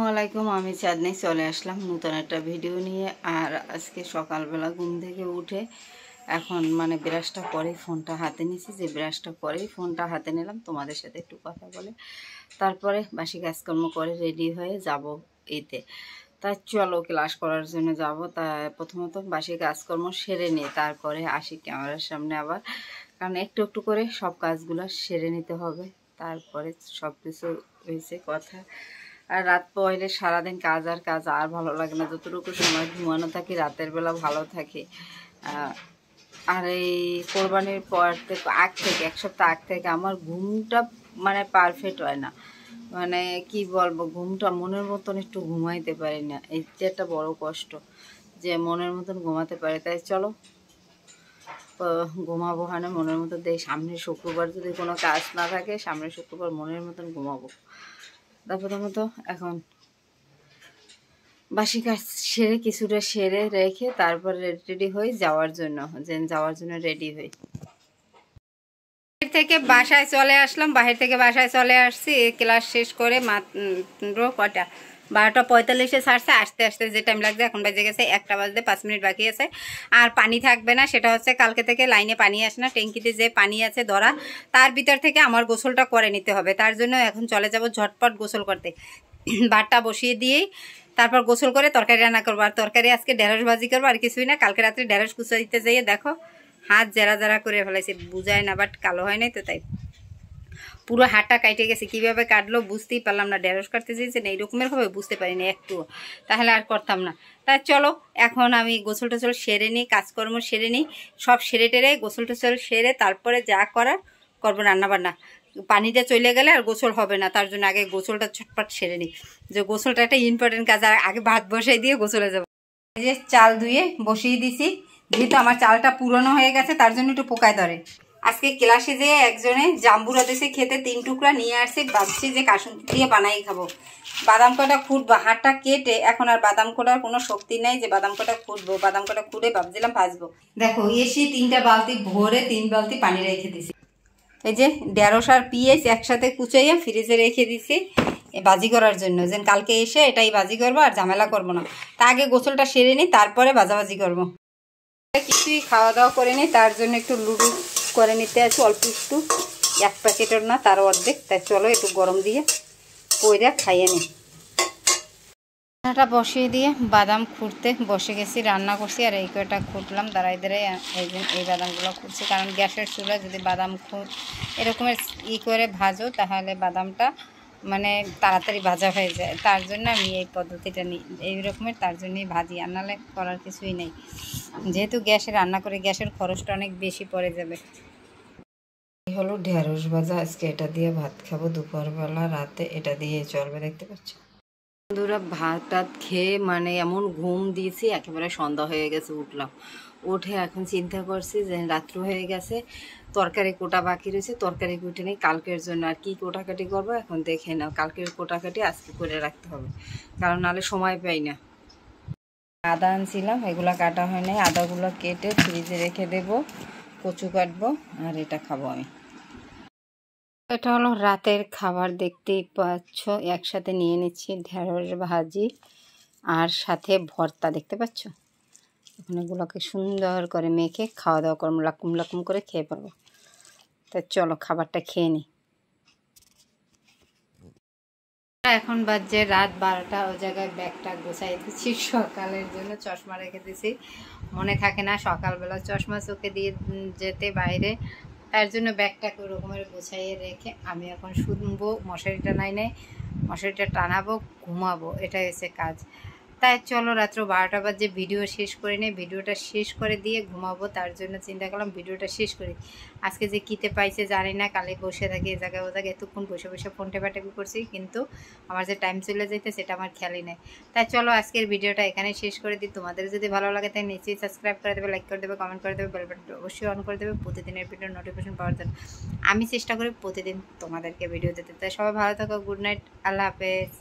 আলাইকুম, আমি চাঁদনি চলে আসলাম নতুন একটা ভিডিও নিয়ে। আর আজকে সকালবেলা ঘুম থেকে উঠে এখন ব্রাশটা পরেই ফোনটা হাতে নিয়েছি, যে ব্রাশটা পরেই ফোনটা হাতে নিলাম তোমাদের সাথে একটু কথা বলে তারপরে বাসি কাজকর্ম করে রেডি হয়ে যাব এতে। তা চলো ক্লাস করার জন্য যাব। তা প্রথমত বাসি কাজকর্ম সেরে নিয়ে তারপরে আসি ক্যামেরার সামনে আবার, কারণ একটু একটু করে সব কাজগুলো সেরে নিতে হবে, তারপরে সব কিছু হয়েছে কথা। আর রাত পড়লে সারাদিন কাজ আর কাজ, আর ভালো লাগে না। যতটুকু সময় ঘুমানো থাকি রাতের বেলা ভালো থাকে। আর এই কোরবানির পর থেকে আগ থেকে এক সপ্তাহ আগ থেকে আমার ঘুমটা পারফেক্ট হয় না। কি বলবো, ঘুমটা মনের মতন একটু ঘুমাইতে পারি না। এই যে একটা বড় কষ্ট যে মনের মতন ঘুমাতে পারি। তাই চলো ঘুমাবো, মনের মতন দেয়। সামনের শুক্রবার যদি কোনো কাজ না থাকে, সামনের শুক্রবার মনের মতন ঘুমাবো। প্রথমত এখন বাসি কাজ সেরে কিছুটা সেরে রেখে তারপর রেডি হই যাওয়ার জন্য, রেডি হই। থেকে বাসায় চলে আসলাম, বাহির থেকে বাসায় চলে আসছি। ক্লাস শেষ করে মাত্র কটা 12:45 ছাড়ছে। আসতে আসতে যে টাইম লাগছে এখন বেজে গেছে 1টা বাজতে 5 মিনিট বাকি আছে। আর পানি থাকবে না, সেটা হচ্ছে কালকে থেকে লাইনে পানি আসে না। ট্যাঙ্কিতে যে পানি আছে ধরা, তার ভিতর থেকে আমার গোসলটা করে নিতে হবে। তার জন্য এখন চলে যাব ঝটপট গোসল করতে। ভাতটা বসিয়ে দিয়েই তারপর গোসল করে তরকারি রান্না করবো। আর তরকারি আজকে ঢেঁড়স ভাজি করবো, আর কিছুই না। কালকে রাত্রে ঢেঁড়স কুচাইতে যাইয়ে দেখো হাত জেরা জেরা করে ফেলাইছে, বুঝায় না, বাট কালো হয় নাই তো, তাই পুরো হাতটা কাটে গেছে। কীভাবে কাটলো বুঝতেই পারলাম না। ঢেঁড়স কাটতে চেয়েছে না এইরকমের হবে, বুঝতে পারিনি একটুও, তাহলে আর করতাম না। তাই চলো এখন আমি গোসল টোসল সেরে নিই, কাজকর্ম সেরে নিই, সব সেরে টেরে গোসল টোসল সেরে তারপরে যা করার করবো, রান্নাবান্না। পানিটা চলে গেলে আর গোসল হবে না, তার জন্য আগে গোসলটা ছটপট সেরে নিই। যে গোসলটা একটা ইম্পর্টেন্ট কাজ। আর আগে ভাত বসাই দিয়ে গোসলে যাবো। এই যে চাল ধুয়ে বসিয়ে দিছি, যেহেতু আমার চালটা পুরনো হয়ে গেছে তার জন্য একটু পোকায় ধরে। আজকে ক্লাসে যে একজনে জাম্বুরা দেশে খেতে 3 টুকরা নিয়ে আসছে, ভাবছি যে কাসুন্দি দিয়ে বানাই খাবো। বাদাম কটা খুঁটবো, হাটটা কেটে এখন আর বাদাম কোটার কোনো শক্তি নেই যে বাদাম কটা খুঁটবো। বাদাম কটা খুঁড়ে ভাবছিলাম ভাজবো। দেখো এসে 3টা বালতি ভরে 3 বালতি পানি রেখে দিছি। এই যে ঢেঁড়স আর পেঁয়াজ একসাথে কুচাইয়া ফ্রিজে রেখে দিছি ভাজি করার জন্য, যে কালকে এসে এটাই ভাজি করবো, আর ঝামেলা করবো না। তা আগে গোসলটা সেরে নিই, তারপরে ভাজাভাজি করবো। কিছুই খাওয়া দাওয়া করে নিই, তার জন্য একটু লুডু করে নিতে আছি, অল্প একটু, 1 প্যাকেটের না তার অর্ধেক। তাই চলো একটু গরম দিয়ে কইরা খাইয়ে নিই। রান্নাটা বসিয়ে দিয়ে বাদাম খুঁড়তে বসে গেছি, রান্না করছি। আর এই কয়টা খুঁটলাম দাঁড়াই দাঁড়াই, এই বাদামগুলো খুঁড়ছি। কারণ গ্যাসের চুলায় যদি বাদাম এরকমের করে ভাজো, তাহলে বাদামটা তাড়াতাড়ি ভাজা হয়ে যায়। তার জন্য আমি এই পদ্ধতিটা নিই, এই রকমের, তার জন্যই ভাজি। আর নাহলে করার কিছুই নেই, যেহেতু গ্যাসে রান্না করে গ্যাসের খরচটা অনেক বেশি পড়ে যাবে। এই হলো ঢেঁড়স ভাজা, আজকে এটা দিয়ে ভাত খাবো দুপুরবেলা, রাতে এটা দিয়ে চলবে। দেখতে পাচ্ছ বন্ধুরা, ভাত টাত খেয়ে এমন ঘুম দিয়েছি, একেবারে সন্ধ্যা হয়ে গেছে। উঠলাম, উঠে এখন চিন্তা করছি যে রাত্র হয়ে গেছে, তরকারি কোটা বাকি রয়েছে, তরকারি কুটে নেই কালকের জন্য। আর কি কোটাকাটি করবো এখন দেখে নাও, কালকের কোটাকাটি আজকে করে রাখতে হবে, কারণ নাহলে সময় পাই না। আদা আনছিলাম, এগুলো কাটা হয় নাই, আদাগুলো কেটে ফ্রিজে রেখে দেব। কচু কাটবো আর এটা খাবো আমি। এটা হলো রাতের খাবার, দেখতেই পাচ্ছ। একসাথে নিয়ে নিচ্ছি ঢেঁড়স ভাজি আর সাথে ভর্তা, দেখতে পাচ্ছ। এখন এগুলোকে সুন্দর করে মেখে খাওয়া দাওয়া করবো, লাকুম লাকুম করে খেয়ে পারবো। তা চলো খাবারটা খেয়ে নিই। এখন বাজে রাত 12টা, ওই জায়গায় ব্যাগটা গোছাই দিচ্ছি। সকালের জন্য চশমা রেখে দিছি, মনে থাকে না সকালবেলা চশমা চোখে দিয়ে যেতে বাইরে, তার জন্য ব্যাগটাকে ওরকমের গোছাইয়ে রেখে আমি এখন শুনবো। মশারিটা নাই, মশারিটা টানাবো, ঘুমাবো, এটাই হচ্ছে কাজ। তাই চলো রাত্র 12টা বাজে ভিডিও শেষ করে নিই, ভিডিওটা শেষ করে দিয়ে ঘুমাবো। তার জন্য চিন্তা করলাম ভিডিওটা শেষ করি। আজকে যে কিতে পাইছে জানি না, কালে বসে থাকি এ জায়গায় ও জায়গায়, এতক্ষণ বসে বসে ফোন টেপাটেপি করছি, কিন্তু আমার যে টাইম চলে যেতে সেটা আমার খেয়ালই নেই। তাই চলো আজকের ভিডিওটা এখানে শেষ করে দিই। তোমাদের যদি ভালো লাগে তাই নিশ্চয়ই সাবস্ক্রাইব করে দেবে, লাইক করে দেবে, কমেন্ট করে দেবে, বেল বাটনটা অবশ্যই অন করে দেবে প্রতিদিনের ভিডিও নোটিফিকেশন পাওয়ার জন্য। আমি চেষ্টা করি প্রতিদিন তোমাদেরকে ভিডিও দিতে। তাই সবাই ভালো থাকো, গুড নাইট, আল্লাহ হাফেজ।